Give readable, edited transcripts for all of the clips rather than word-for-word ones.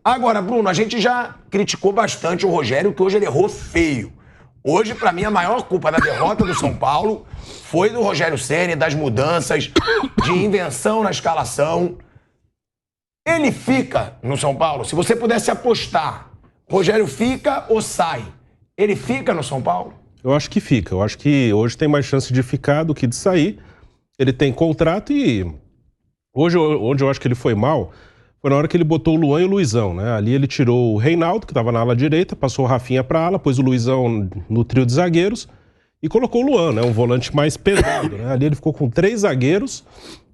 Agora, Bruno, a gente já criticou bastante o Rogério, que hoje ele errou feio. Hoje, pra mim, a maior culpa da derrota do São Paulo foi do Rogério Ceni, das mudanças, de invenção na escalação. Ele fica no São Paulo? Se você pudesse apostar, Rogério fica ou sai? Ele fica no São Paulo? Eu acho que fica. Eu acho que hoje tem mais chance de ficar do que de sair. Ele tem contrato e... Hoje, onde eu acho que ele foi mal, foi na hora que ele botou o Luan e o Luizão, né? Ali ele tirou o Reinaldo, que estava na ala direita, passou o Rafinha para a ala, pôs o Luizão no trio de zagueiros e colocou o Luan, né? Um volante mais pesado, né? Ali ele ficou com 3 zagueiros,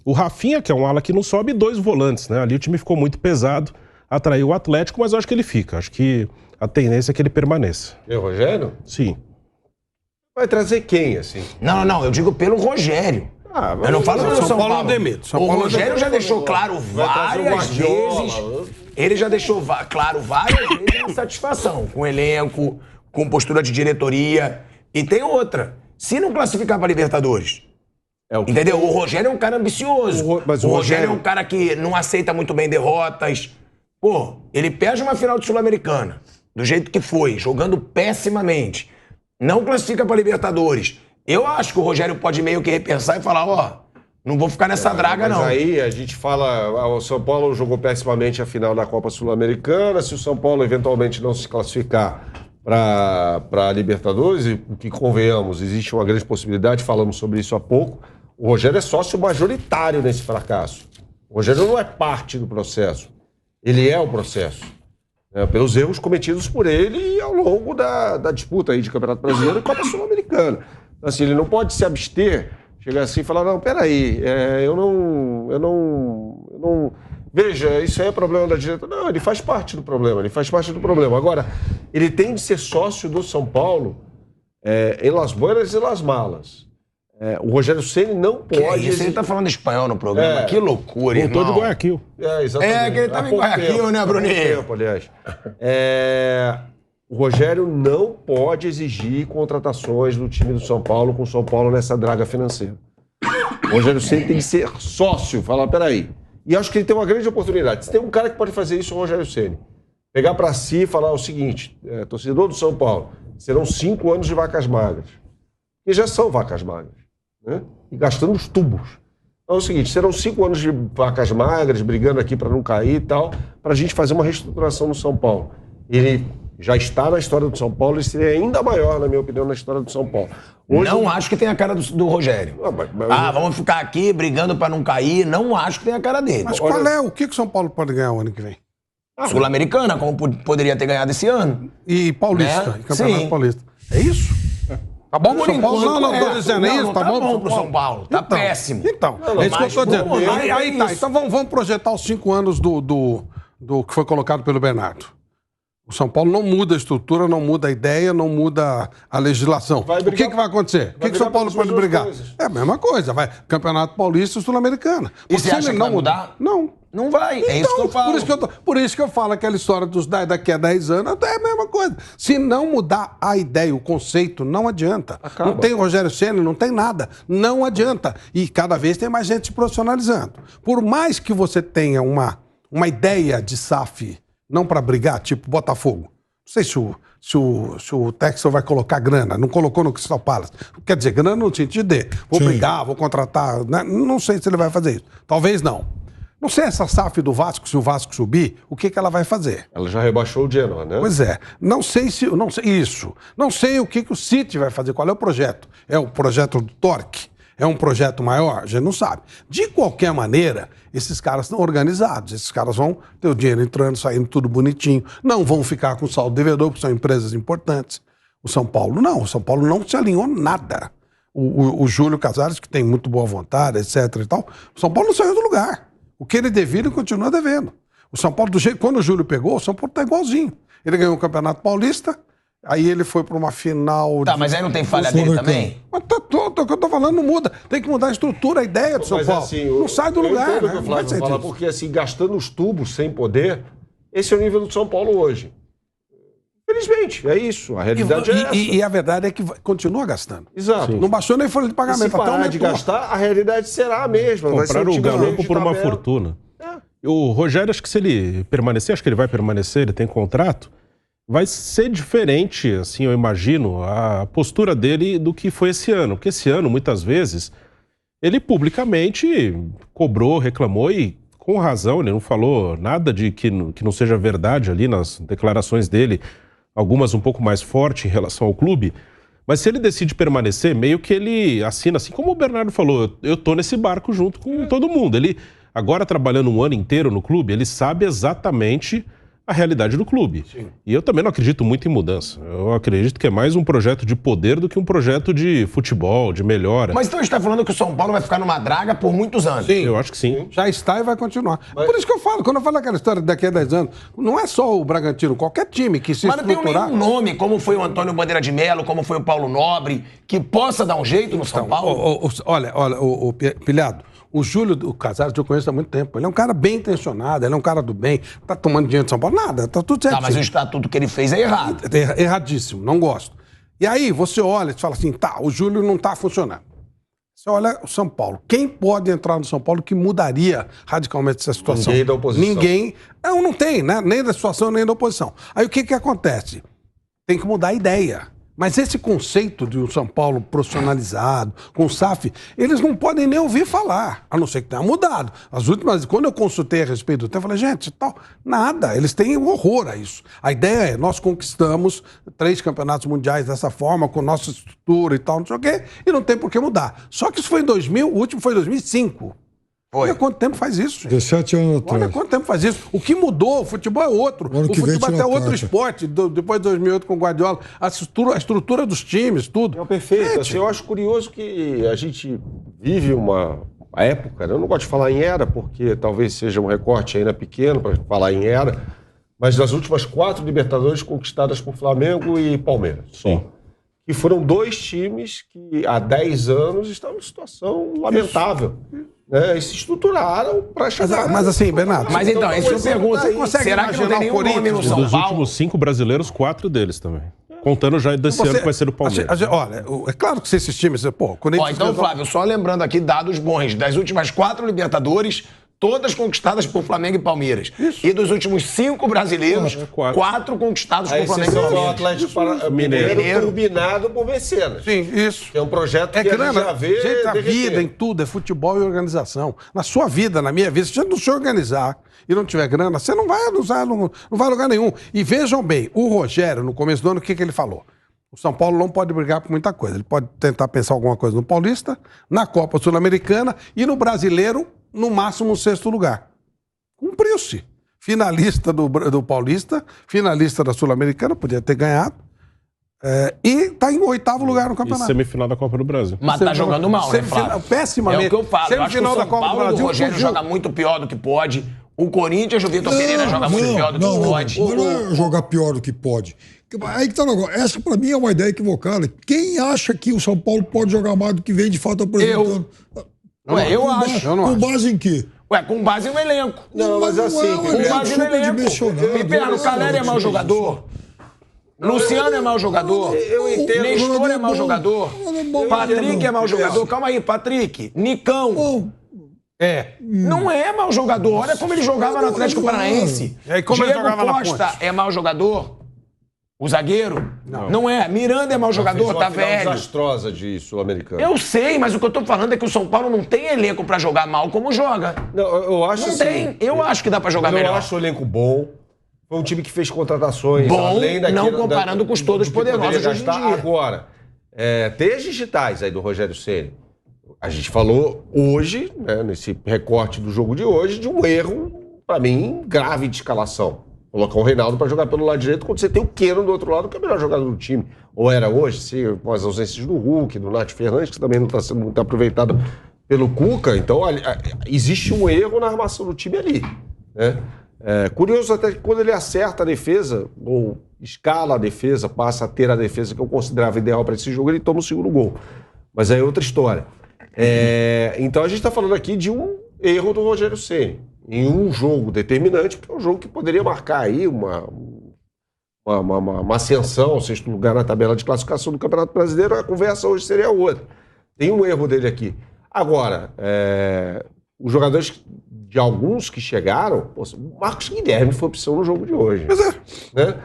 o Rafinha, que é um ala que não sobe, e 2 volantes, né? Ali o time ficou muito pesado, atraiu o Atlético, mas eu acho que ele fica. Acho que a tendência é que ele permaneça. E o Rogério? Sim. Vai trazer quem, assim? Não, eu digo pelo Rogério. Eu não falo pelo São Paulo. O Rogério já deixou claro várias vezes. Ele já deixou claro várias vezes a insatisfação com o elenco, com postura de diretoria. E tem outra. Se não classificar para Libertadores, entendeu? O Rogério é um cara ambicioso. O Rogério é um cara que não aceita muito bem derrotas. Pô, ele perde uma final de Sul-Americana, do jeito que foi, jogando pessimamente. Não classifica para Libertadores. Eu acho que o Rogério pode meio que repensar e falar, não vou ficar nessa draga, não. Mas aí a gente fala, o São Paulo jogou pessimamente a final da Copa Sul-Americana, se o São Paulo eventualmente não se classificar para Libertadores, e que convenhamos, existe uma grande possibilidade, falamos sobre isso há pouco, o Rogério é sócio majoritário nesse fracasso. O Rogério não é parte do processo, ele é o processo. Pelos erros cometidos por ele ao longo da disputa aí de Campeonato Brasileiro e Copa Sul-Americana. Assim, ele não pode se abster, chegar assim e falar, não, peraí, eu não... Veja, isso aí é problema da direita. Não, ele faz parte do problema, Agora, ele tem de ser sócio do São Paulo em Las Buenas e Las Malas. O Rogério Ceni não pode... Ele tá falando espanhol no programa, que loucura, irmão. Voltou de Guayaquil. Exatamente. Que ele tava em Guayaquil, né, Bruninho? Tempo, aliás. O Rogério não pode exigir contratações do time do São Paulo com o São Paulo nessa draga financeira. O Rogério Ceni tem que ser sócio, falar, peraí. E acho que ele tem uma grande oportunidade. Se tem um cara que pode fazer isso, é o Rogério Ceni. Pegar para si e falar o seguinte, torcedor do São Paulo, serão 5 anos de vacas magras. E já são vacas magras, né? E gastando os tubos. Então é o seguinte, serão 5 anos de vacas magras, brigando aqui para não cair e tal, para a gente fazer uma reestruturação no São Paulo. Ele já está na história do São Paulo e seria ainda maior, na minha opinião, na história do São Paulo. Hoje, não acho que tenha a cara do Rogério. Vamos ficar aqui brigando para não cair. Não acho que tenha a cara dele. Mas qual é? O que o São Paulo pode ganhar o ano que vem? Sul-Americana, como poderia ter ganhado esse ano. E Paulista, e Campeonato Paulista. É isso? Tá bom por São Paulo? Não, tô dizendo isso. Tá bom pro São Paulo. Tá péssimo. Então, é isso que eu tô dizendo. Aí tá. Então vamos projetar os 5 anos do que foi colocado pelo Bernardo. O São Paulo não muda a estrutura, não muda a ideia, não muda a legislação. O que vai acontecer? O que o São Paulo pode brigar? É a mesma coisa. Vai Campeonato Paulista e Sul-Americana. E você acha que vai mudar? Não. Não vai. É isso que eu falo. Por isso que eu falo aquela história dos daqui a 10 anos, é a mesma coisa. Se não mudar a ideia, o conceito, não adianta. Acaba. Não tem Rogério Ceni, não tem nada. Não adianta. E cada vez tem mais gente se profissionalizando. Por mais que você tenha uma ideia de SAF, não para brigar, tipo Botafogo. Não sei se o Texel vai colocar grana. Não colocou no Crystal Palace. Quer dizer, grana no sentido de vou brigar, vou contratar. Né? Não sei se ele vai fazer isso. Talvez não. Não sei essa SAF do Vasco, se o Vasco subir, o que ela vai fazer. Ela já rebaixou o Genoa, né? Pois é. Não sei isso. Não sei o que o City vai fazer. Qual é o projeto? É o projeto do Torque? É um projeto maior? A gente não sabe. De qualquer maneira, esses caras estão organizados. Esses caras vão ter o dinheiro entrando, saindo tudo bonitinho. Não vão ficar com saldo devedor, porque são empresas importantes. O São Paulo não. O São Paulo não se alinhou nada. O Júlio Casares, que tem muito boa vontade, etc. e tal, o São Paulo não saiu do lugar. O que ele devia, ele continua devendo. O São Paulo, quando o Júlio pegou, o São Paulo está igualzinho. Ele ganhou o Campeonato Paulista, aí ele foi para uma final... Tá, mas aí não tem falha dele também? Mas o que eu tô falando não muda. Tem que mudar a estrutura, a ideia do São Paulo. Assim, não sai do lugar. Eu entendo o que o Flávio fala, porque assim, gastando os tubos sem poder, esse é o nível do São Paulo hoje. Infelizmente, é isso. A realidade é essa. E a verdade é que continua gastando. Exato. Não baixou nem folha de pagamento. Se parar de gastar, a realidade será a mesma. Compraram o Galo por uma fortuna. O Rogério, acho que se ele permanecer, acho que ele vai permanecer, ele tem contrato, vai ser diferente, assim, eu imagino, a postura dele do que foi esse ano. Porque esse ano, muitas vezes, ele publicamente cobrou, reclamou e, com razão, ele não falou nada de que não seja verdade ali nas declarações dele, algumas um pouco mais fortes em relação ao clube. Mas se ele decide permanecer, meio que ele assina, assim como o Bernardo falou, eu tô nesse barco junto com todo mundo. Ele, agora trabalhando um ano inteiro no clube, ele sabe exatamente a realidade do clube. Sim. E eu também não acredito muito em mudança. Eu acredito que é mais um projeto de poder do que um projeto de futebol, de melhora. Mas então a gente está falando que o São Paulo vai ficar numa draga por muitos anos. Sim, eu acho que sim. Já está e vai continuar. Mas... Por isso que eu falo, quando eu falo aquela história daqui a 10 anos, não é só o Bragantino, qualquer time que se estruturar... Mas não tem nenhum nome, como foi o Antônio Bandeira de Melo, como foi o Paulo Nobre, que possa dar um jeito no São Paulo? Olha, Pilhado, o Júlio Casares eu conheço há muito tempo. Ele é um cara bem intencionado, ele é um cara do bem. Tá tomando dinheiro de São Paulo? Nada, tá tudo certo. Tá, mas o estatuto que ele fez é errado. Erradíssimo, não gosto. E aí você olha e fala assim, tá, o Júlio não tá funcionando. Você olha o São Paulo. Quem pode entrar no São Paulo que mudaria radicalmente essa situação? Ninguém da oposição. Ninguém. Não tem, né? Nem da situação, nem da oposição. Aí o que acontece? Tem que mudar a ideia. Mas esse conceito de um São Paulo profissionalizado, com SAF, eles não podem nem ouvir falar, a não ser que tenha mudado. As últimas, quando eu consultei a respeito do tema, eu falei, gente, tal, nada, eles têm horror a isso. A ideia é, nós conquistamos 3 campeonatos mundiais dessa forma, com nossa estrutura e tal, não sei o quê, e não tem por que mudar. Só que isso foi em 2000, o último foi em 2005. Olha quanto tempo faz isso, gente. 17 anos atrás. Olha quanto tempo faz isso. O que mudou, o futebol é outro. O futebol é outro esporte. Depois de 2008 com o Guardiola, a estrutura dos times, tudo. É perfeito. Assim, eu acho curioso que a gente vive uma época, eu não gosto de falar em era, porque talvez seja um recorte ainda pequeno para falar em era, mas das últimas 4 Libertadores conquistadas por Flamengo e Palmeiras. Sim. Que foram 2 times que há 10 anos estavam em situação lamentável. Né, e se estruturaram para chegar. Mas assim, Bernardo... Mas então, essa é a pergunta. Será que não tem nenhum nome no São Paulo? Dos últimos 5 brasileiros, 4 deles também. Contando já desse ano que vai ser o Palmeiras. Olha, é claro que se esses times... Então, Flávio, só lembrando aqui dados bons. Das últimas 4 Libertadores, todas conquistadas por Flamengo e Palmeiras. Isso. E dos últimos 5 brasileiros, 4 conquistados por Flamengo e Palmeiras. O Atlético Mineiro turbinado por Mecenas. Sim, isso. Que é um projeto que a gente já vê. Gente, a vida em tudo é futebol e organização. Na sua vida, na minha vida, se você não se organizar e não tiver grana, você não vai a lugar nenhum. E vejam bem, o Rogério, no começo do ano, o que ele falou? O São Paulo não pode brigar por muita coisa. Ele pode tentar pensar alguma coisa no Paulista, na Copa Sul-Americana e no Brasileiro, no máximo, no 6º lugar. Cumpriu-se. Finalista do Paulista, finalista da Sul-Americana, podia ter ganhado. E está em 8º lugar no campeonato. E semifinal da Copa do Brasil. Mas tá jogando mal, né, Flávio? Pessimamente. É o que eu falo. Eu acho que o São Paulo, o Rogério joga muito pior do que pode. O Corinthians, o Vitor Pereira joga muito pior do que pode. Não é jogar pior do que pode. Aí que tá o negócio. Essa, pra mim, é uma ideia equivocada. Quem acha que o São Paulo pode jogar mais do que vem de fato apresentando? Eu acho. Com base em quê? Com base no elenco. Não, mas assim... Com base no elenco. Piperno, o Caleri é mau jogador. Luciano é mau jogador. Eu entendo. Nestor é mau jogador. Patrick é mau jogador. Calma aí, Patrick. Nicão. Não é mau jogador. Olha como ele jogava no Atlético Paranaense. Diego Costa é mau jogador. O zagueiro? Não é. Miranda é mau jogador, tá velho. Desastrosa de Sul-Americano. Eu sei, mas o que eu tô falando é que o São Paulo não tem elenco pra jogar mal como joga. Não, eu acho não tem. Eu acho que dá pra jogar melhor. Eu acho o elenco bom. Foi um time que fez contratações. Bom, além não comparando com os todos poderosos de hoje em dia. Agora, tem as digitais aí do Rogério Ceni. A gente falou hoje, né, nesse recorte do jogo de hoje, de um erro, pra mim, grave de escalação. Colocar o Reinaldo para jogar pelo lado direito quando você tem o Keno do outro lado, que é o melhor jogador do time. Ou era hoje, com as ausências do Hulk, do Nath Fernandes, que também não está sendo muito aproveitado pelo Cuca. Então, existe um erro na armação do time ali. Né? Curioso até que quando ele acerta a defesa, ou escala a defesa, passa a ter a defesa que eu considerava ideal para esse jogo, ele toma o 2º gol. Mas aí é outra história. Então, a gente está falando aqui de um erro do Rogério Ceni. Em um jogo determinante, porque é um jogo que poderia marcar aí uma ascensão ao 6º lugar na tabela de classificação do Campeonato Brasileiro. A conversa hoje seria outra. Tem um erro dele aqui. Agora, os jogadores de alguns que chegaram, pô, o Marcos Guilherme foi opção no jogo de hoje. Pois é. Né?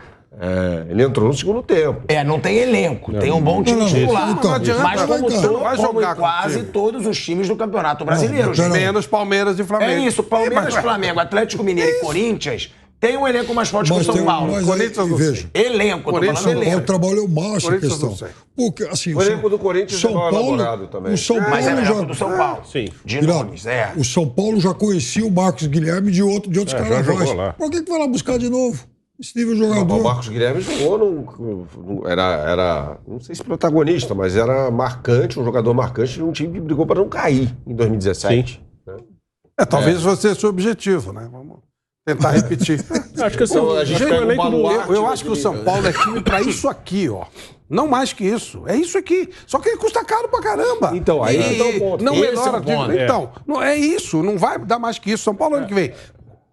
Ele entrou no segundo tempo. Não tem elenco, tem um bom time titular. Então, não adianta, mas vai jogar com quase todos os times do Campeonato Brasileiro. Menos Palmeiras e Flamengo. É isso, Palmeiras, Flamengo, Atlético Mineiro e Corinthians tem um elenco mais forte que o São Paulo. Veja, elenco, tô falando São Paulo elenco. trabalhou macho a questão. Porque, assim, o elenco do Corinthians São é mal Paulo, elaborado também. O São Paulo Mas é já, elenco do São Paulo. Sim. De nomes, O São Paulo já conhecia o Marcos Guilherme de outros carnavais. Por que vai lá buscar de novo? Esse nível de jogador. O Marcos Guilherme jogou era, não sei se protagonista, mas era marcante, um jogador marcante num time que brigou para não cair em 2017. Né? Talvez você seja o objetivo, né? Vamos tentar repetir. Acho que assim, eu acho que o São Paulo é time pra isso aqui, ó. Não mais que isso. É isso aqui. Só que ele custa caro pra caramba. Então, aí tá o ponto. Não Esse melhora. é o ponto. Então, não é isso. Não vai dar mais que isso. São Paulo ano que vem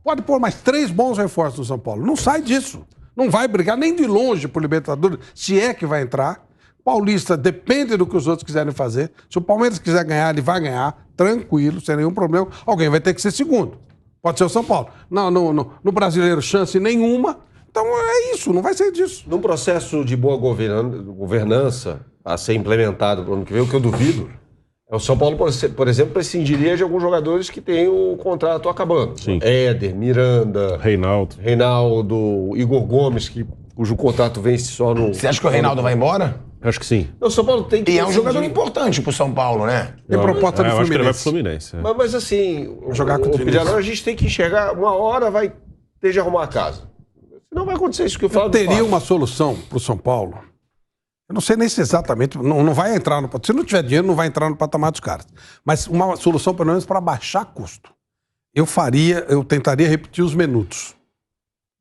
pode pôr mais 3 bons reforços no São Paulo. Não sai disso. Não vai brigar nem de longe por Libertadores, se é que vai entrar. Paulista depende do que os outros quiserem fazer. Se o Palmeiras quiser ganhar, ele vai ganhar, tranquilo, sem nenhum problema. Alguém vai ter que ser segundo. Pode ser o São Paulo. No Brasileiro, chance nenhuma. Então é isso, não vai ser disso. Num processo de boa governança a ser implementado para o ano que vem, o que eu duvido, o São Paulo, por exemplo, prescindiria de alguns jogadores que têm o contrato acabando. Sim. Éder, Miranda, Reinaldo, Igor Gomes, cujo contrato vence só no... Você acha que o Reinaldo vai embora? Acho que sim. O São Paulo tem que... E é um jogador importante pro São Paulo, né? Tem proposta do eu acho que ele vai pro Fluminense. Fluminense. Mas assim, jogar com o Piriano, a gente tem que enxergar, uma hora vai ter de arrumar a casa. Não vai acontecer isso que eu falo. Teria uma solução pro São Paulo. Eu não sei nem se exatamente, não vai entrar no... Se não tiver dinheiro, não vai entrar no patamar dos caras. Mas uma solução, pelo menos, para baixar custo. Eu tentaria repetir os minutos.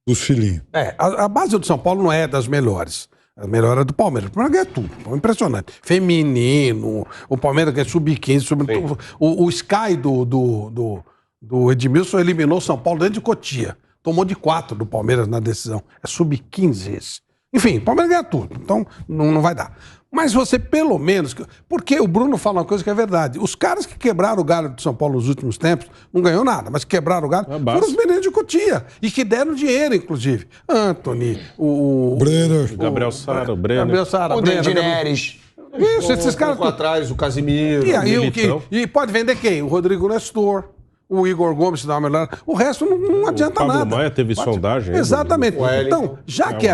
Dos filhinhos. A base do São Paulo não é das melhores. A melhor é do Palmeiras. O Palmeiras ganha tudo. É impressionante. Feminino, o Palmeiras ganha sub-15, o Sky do Edmilson eliminou o São Paulo dentro de Cotia. Tomou de 4 do Palmeiras na decisão. É sub-15 esse. Enfim, o Palmeiras ganha tudo. Então, não vai dar. Mas você, pelo menos... Porque o Bruno fala uma coisa que é verdade. Os caras que quebraram o galho do São Paulo nos últimos tempos, não ganhou nada, mas quebraram o galho, foram os meninos de Cotia. E que deram dinheiro, inclusive. Anthony, o Brenner. Gabriel Sara, o Brenner. Gabriel Sara, O Dendi Neres. Isso, esses caras... atrás, o Casimiro. E pode vender quem? O Rodrigo Nestor, o Igor Gomes, se dá uma melhor. O resto não adianta Pablo nada. Maia teve sondagem. Exatamente. Então, já que é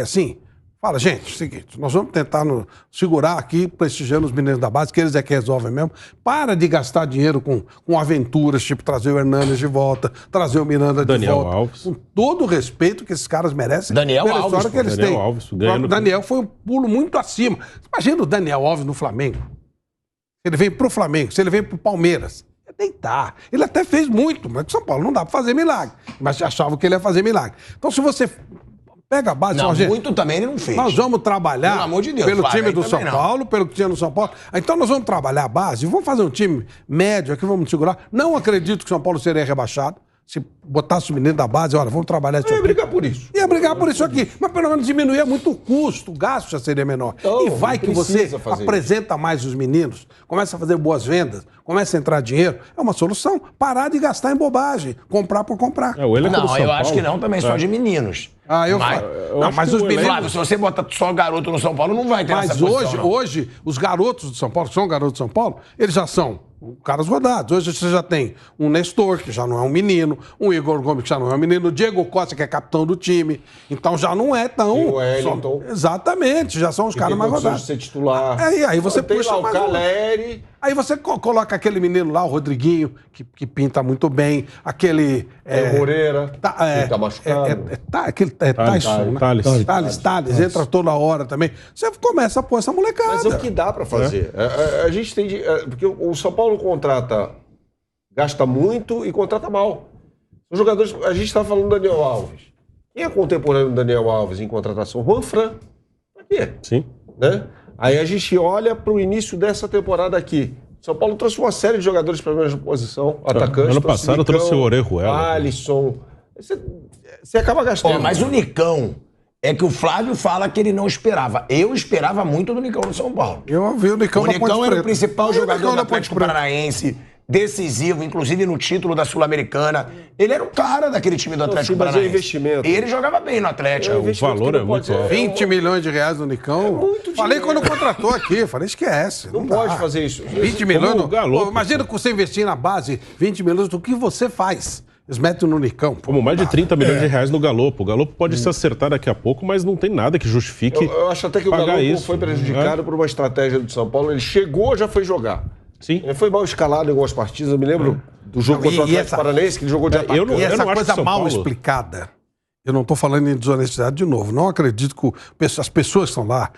assim, fala, gente, é o seguinte, nós vamos tentar segurar aqui, prestigiando os meninos da base, que eles é que resolvem mesmo. Para de gastar dinheiro com aventuras, tipo trazer o Hernanes de volta, trazer o Miranda de Daniel volta. Alves. Com todo o respeito que esses caras merecem. Daniel pela Alves, história que eles Daniel têm. Alves O ganhando... Daniel foi um pulo muito acima. Imagina o Daniel Alves no Flamengo. Ele veio pro Flamengo, se ele veio pro Palmeiras. É deitar. Ele até fez muito, mas com São Paulo não dá pra fazer milagre. Mas achavam que ele ia fazer milagre. Então, se você pega a base... Não, gente, muito também ele não fez. nós vamos trabalhar Pelo amor de Deus, pelo Flávio, time do aí São também não. Paulo, pelo que tinha no São Paulo. Então nós vamos trabalhar a base, vamos fazer um time médio aqui, vamos segurar. Não acredito que o São Paulo seria rebaixado. Se botasse o menino da base, olha, vamos trabalhar isso aqui. Ia brigar por isso. Ia brigar por isso aqui. Mas pelo menos diminuía muito o custo, o gasto já seria menor. Então, e vai que você precisa fazer apresenta mais os meninos, começa a fazer boas vendas, começa a entrar dinheiro. É uma solução. Parar de gastar em bobagem. Comprar por comprar. O elenco do Não, São eu acho Paulo- que não também, só de meninos. Mas acho os que o meninos... Flávio, se você bota só garoto no São Paulo, não vai ter essa Mas posição, não. hoje, os garotos de São Paulo, que são garotos de São Paulo, eles já são caras rodados. Hoje você já tem um Nestor, que já não é um menino, um Igor Gomes, que já não é um menino, o Diego Costa, que é capitão do time. Então já não é tão... E o Wellington. Exatamente, já são os caras mais rodados. de ser titular. Aí você tem puxa lá o mais um. Caleri. Aí você coloca aquele menino lá, o Rodriguinho, que pinta muito bem, aquele... o Moreira, que tá machucado. Thales, entra toda hora também. Você começa a pôr essa molecada. Mas é o que dá pra fazer. A gente tem de... Porque o São Paulo gasta muito e contrata mal. Os jogadores... A gente tá falando do Daniel Alves. Quem é contemporâneo do Daniel Alves em contratação? Juan Fran. Pra quê? Sim. Né? Aí a gente olha pro início dessa temporada aqui. São Paulo trouxe uma série de jogadores para a mesma posição. Atacantes. Ano passado trouxe o Orejuela. Alisson. Você acaba gastando. Mas o Nicão... É que o Flávio fala que ele não esperava. Eu esperava muito do Nicão no São Paulo. Eu vi o Nicão O Nicão era o principal jogador do Atlético Paranaense. decisivo, inclusive no título da Sul-Americana. Ele era o cara daquele time do Atlético Paranaense. Investimento. E ele jogava bem no Atlético. O valor é muito alto. 20 milhões de reais no Nicão. Falei quando contratou aqui. Falei, esquece. Não pode fazer isso. 20 milhões. o Galo. Imagina que você investir na base 20 milhões do que você faz. Eles metem no Nicão. Como mais de 30 milhões de reais no Galopo. O Galopo pode se acertar daqui a pouco, mas não tem nada que justifique. Eu acho até que o Galo foi prejudicado por uma estratégia do São Paulo. Ele chegou, já foi jogar. Sim. Ele foi mal escalado em algumas partidas. Eu me lembro do jogo contra o Atlético Paranaense, que ele jogou de atacante. E essa não acho que coisa São mal Paulo... explicada, eu não estou falando em desonestidade de novo. Não acredito que as pessoas que estão lá,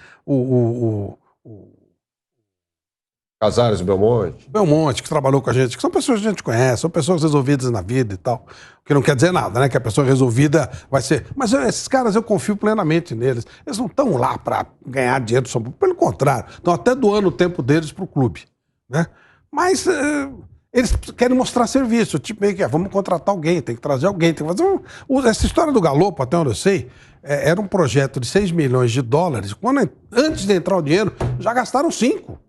Casares, Belmonte, que trabalhou com a gente, que são pessoas que a gente conhece, são pessoas resolvidas na vida e tal. O que não quer dizer nada, né? Que a pessoa resolvida vai ser... Mas esses caras, eu confio plenamente neles. Eles não estão lá para ganhar dinheiro do São Paulo. Pelo contrário, estão até doando o tempo deles para o clube, né? Mas eles querem mostrar serviço. Tipo, meio que vamos contratar alguém, tem que trazer alguém. Tem que fazer essa história do Galopo, até onde eu sei, era um projeto de 6 milhões de dólares. Antes de entrar o dinheiro, já gastaram 5.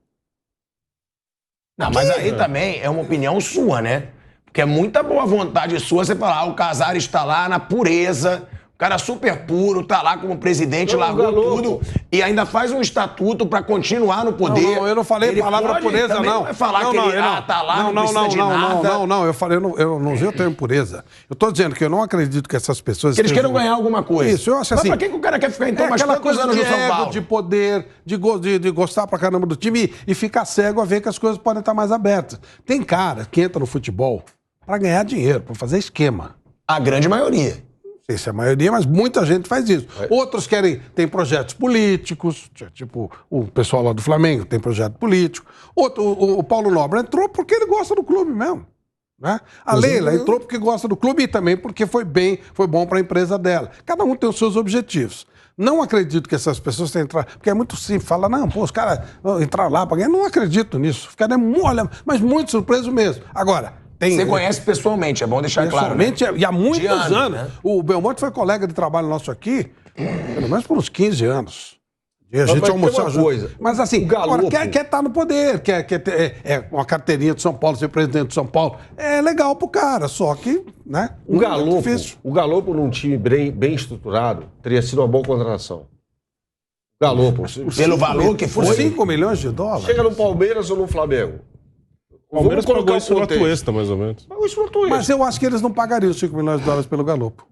Não, mas aí também é uma opinião sua, né? Porque é muita boa vontade sua você falar, o Casares está lá na pureza, o cara super puro, tá lá como presidente, largou tudo e ainda faz um estatuto para continuar no poder. Não, eu não falei ele palavra pureza, não. Não vai falar que ele tá lá, não precisa de nada. Não, eu falei, eu não usei o termo pureza. Eu tô dizendo que eu não acredito que essas pessoas... Que eles queiram ganhar alguma coisa. Isso, eu acho assim... Mas pra que o cara quer ficar então mais tantos anos no São Paulo? De poder, de gostar pra caramba do time e ficar cego a ver que as coisas podem estar mais abertas. Tem cara que entra no futebol pra ganhar dinheiro, pra fazer esquema. A grande maioria. Não sei se é a maioria, mas muita gente faz isso. Outros tem projetos políticos, tipo o pessoal lá do Flamengo tem projeto político. O Paulo Nobre entrou porque ele gosta do clube mesmo. Né? A Leila entrou porque gosta do clube e também porque foi bom para a empresa dela. Cada um tem os seus objetivos. Não acredito que essas pessoas tenham entrado, porque é muito simples, fala, não, pô, os caras entraram lá para ganhar. Não acredito nisso. Ficaria mas muito surpreso mesmo. Agora, você conhece pessoalmente, é bom deixar claro. Pessoalmente, né? E há muitos anos. Né? O Belmonte foi colega de trabalho nosso aqui, pelo menos por uns 15 anos. E a gente almoçou junto. Mas assim, quer estar no poder, quer ter uma carteirinha de São Paulo, ser presidente de São Paulo. É legal pro cara, só que, né? O Galopo num time bem estruturado teria sido uma boa contratação. Galopo. Pelo valor que foi. Por 5 milhões de dólares. Chega no Palmeiras ou no Flamengo? O Palmeiras pagou isso no Atuesta, mais ou menos. Pagou isso no Atuesta. Mas eu acho que eles não pagariam 5 milhões de dólares pelo Galopo.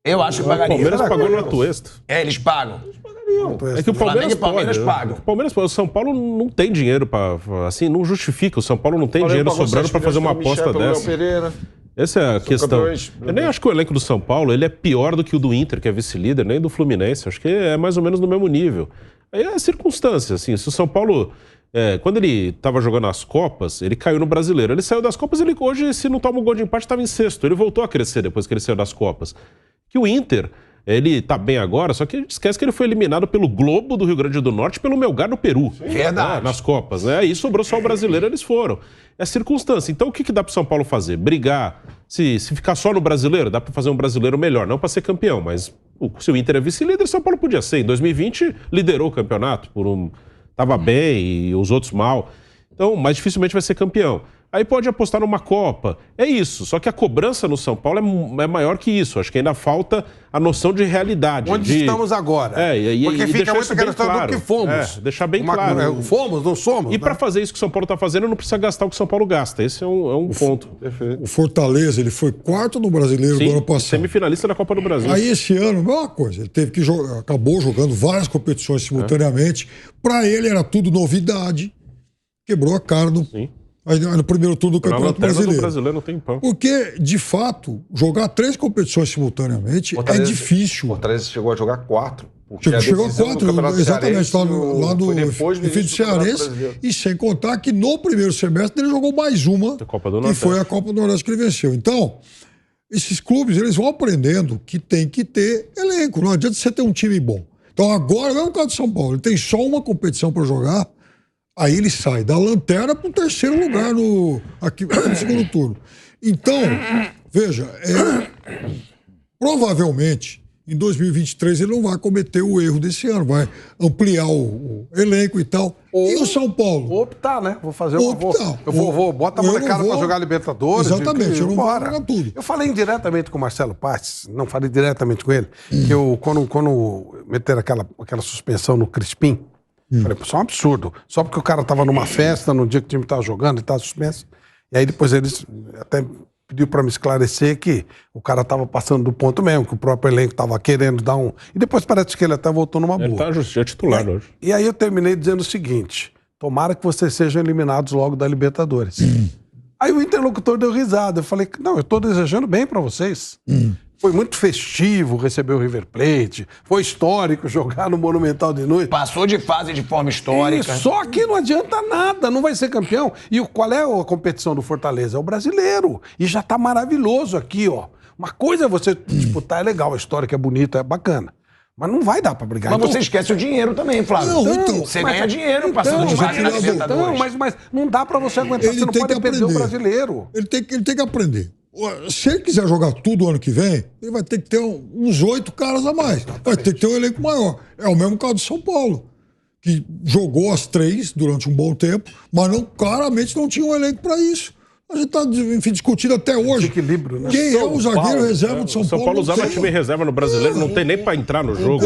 Eu acho que pagaria. O Palmeiras pagou no Atuesta. Eles pagam. É que o Palmeiras paga. O Palmeiras, o São Paulo não tem dinheiro para, assim, não justifica. O São Paulo não tem dinheiro sobrando para fazer uma aposta dessa. Essa é a questão. Eu nem acho que o elenco do São Paulo ele é pior do que o do Inter, que é vice-líder, nem do Fluminense. Acho que é mais ou menos no mesmo nível. Aí é circunstância, assim. Se o São Paulo, quando ele estava jogando as Copas, ele caiu no Brasileiro. Ele saiu das Copas, ele hoje, se não toma um gol de empate, estava em sexto. Ele voltou a crescer depois que ele saiu das Copas. Que o Inter, ele tá bem agora, só que a gente esquece que ele foi eliminado pelo Globo do Rio Grande do Norte e pelo Melgar no Peru. Verdade. Nas Copas, né? Aí sobrou só o brasileiro, eles foram. É circunstância. Então o que dá pro São Paulo fazer? Brigar. Se ficar só no brasileiro, dá para fazer um brasileiro melhor. Não para ser campeão, mas se o Inter é vice-líder, São Paulo podia ser. Em 2020, liderou o campeonato. Tava bem e os outros mal. Então, mais dificilmente vai ser campeão. Aí pode apostar numa Copa. É isso. Só que a cobrança no São Paulo é maior que isso. Acho que ainda falta a noção de realidade. Onde estamos agora. Porque fica muito aquela história do que fomos. Deixar bem claro. Fomos, não somos. E para fazer isso que o São Paulo está fazendo, não precisa gastar o que o São Paulo gasta. Esse é um ponto. O Fortaleza, ele foi quarto no Brasileiro do ano passado. Semifinalista da Copa do Brasil. Aí esse ano, a mesma coisa. Ele teve que acabou jogando várias competições simultaneamente. Para ele era tudo novidade. Quebrou a cara no primeiro turno do Campeonato Brasileiro. Não tem pão. Porque, de fato, jogar 3 competições simultaneamente é difícil. O Fortaleza chegou a jogar 4. Chegou a 4, exatamente, lá no Efeito Cearense. E sem contar que no primeiro semestre ele jogou mais uma, que foi a Copa do Nordeste que ele venceu. Então, esses clubes eles vão aprendendo que tem que ter elenco. Não adianta você ter um time bom. Então, agora, não é o caso de São Paulo. Ele tem só uma competição para jogar. Aí ele sai da lanterna para o terceiro lugar aqui no segundo turno. Então, veja, provavelmente em 2023 ele não vai cometer o erro desse ano, vai ampliar o elenco e tal. E o São Paulo? Vou optar, né? Vou fazer uma... Bota a molecada pra jogar Libertadores. Exatamente, eu não vou jogar tudo. Eu falei indiretamente com o Marcelo Paes, não falei diretamente com ele, que eu, quando meteram aquela suspensão no Crispim, falei, isso é um absurdo. Só porque o cara tava numa festa, no dia que o time tava jogando e tava suspenso. E aí depois eles até pediu para me esclarecer que o cara tava passando do ponto mesmo, que o próprio elenco tava querendo dar um... E depois parece que ele até voltou numa boa. Ele tá já titular hoje. E aí eu terminei dizendo o seguinte, tomara que vocês sejam eliminados logo da Libertadores. Aí o interlocutor deu risada. Eu falei, não, eu tô desejando bem para vocês. Foi muito festivo receber o River Plate, foi histórico jogar no Monumental de noite. Passou de fase de forma histórica. Só que não adianta nada, não vai ser campeão. E qual é a competição do Fortaleza? É o brasileiro. E já tá maravilhoso aqui, ó. Uma coisa é você disputar, é legal, a história que é bonita, é bacana. Mas não vai dar pra brigar. Mas você esquece o dinheiro também, Flávio. Você ganha dinheiro passando de fase na Libertadores. Mas não dá pra você aguentar, você não pode perder o brasileiro. Ele tem que aprender. Se ele quiser jogar tudo ano que vem, ele vai ter que ter uns 8 caras a mais. Vai ter que ter um elenco maior. É o mesmo caso do São Paulo, que jogou as 3 durante um bom tempo, mas claramente não tinha um elenco para isso. A gente está, enfim, discutindo até hoje. Equilíbrio, né? Quem é o zagueiro reserva de São Paulo? São Paulo usava time reserva no brasileiro, não tem nem para entrar no jogo.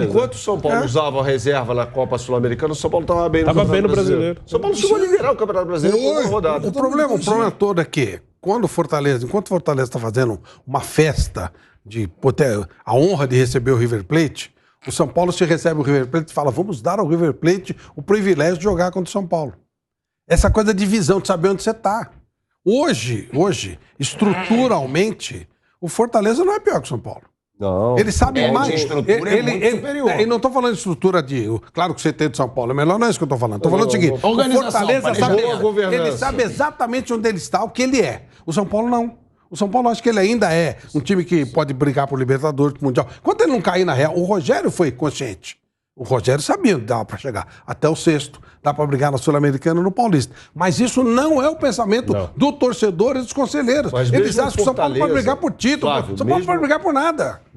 Enquanto o São Paulo usava a reserva na Copa Sul-Americana, o São Paulo estava bem no brasileiro. São Paulo chegou a liderar o Campeonato Brasileiro por uma rodada. O problema todo é que, enquanto o Fortaleza está fazendo uma festa de ter a honra de receber o River Plate, o São Paulo se recebe o River Plate e fala, vamos dar ao River Plate o privilégio de jogar contra o São Paulo. Essa coisa de visão, de saber onde você está. Hoje, estruturalmente, o Fortaleza não é pior que o São Paulo. Não. Ele sabe mais. De estrutura é muito superior. E não estou falando de estrutura de... Claro que o CT de São Paulo é melhor, não é isso que eu estou falando. Estou falando o seguinte, o Fortaleza ele sabe exatamente onde ele está, o que ele é. O São Paulo não. O São Paulo acho que ele ainda é um time que pode brigar por Libertadores, por Mundial. Enquanto ele não cair na real, o Rogério foi consciente. O Rogério sabia que dava para chegar até o 6º, dá para brigar na Sul-Americana e no Paulista. Mas isso não é o pensamento do torcedor e dos conselheiros. Eles acham que o São Paulo pode brigar por título, o São Paulo não pode brigar por nada.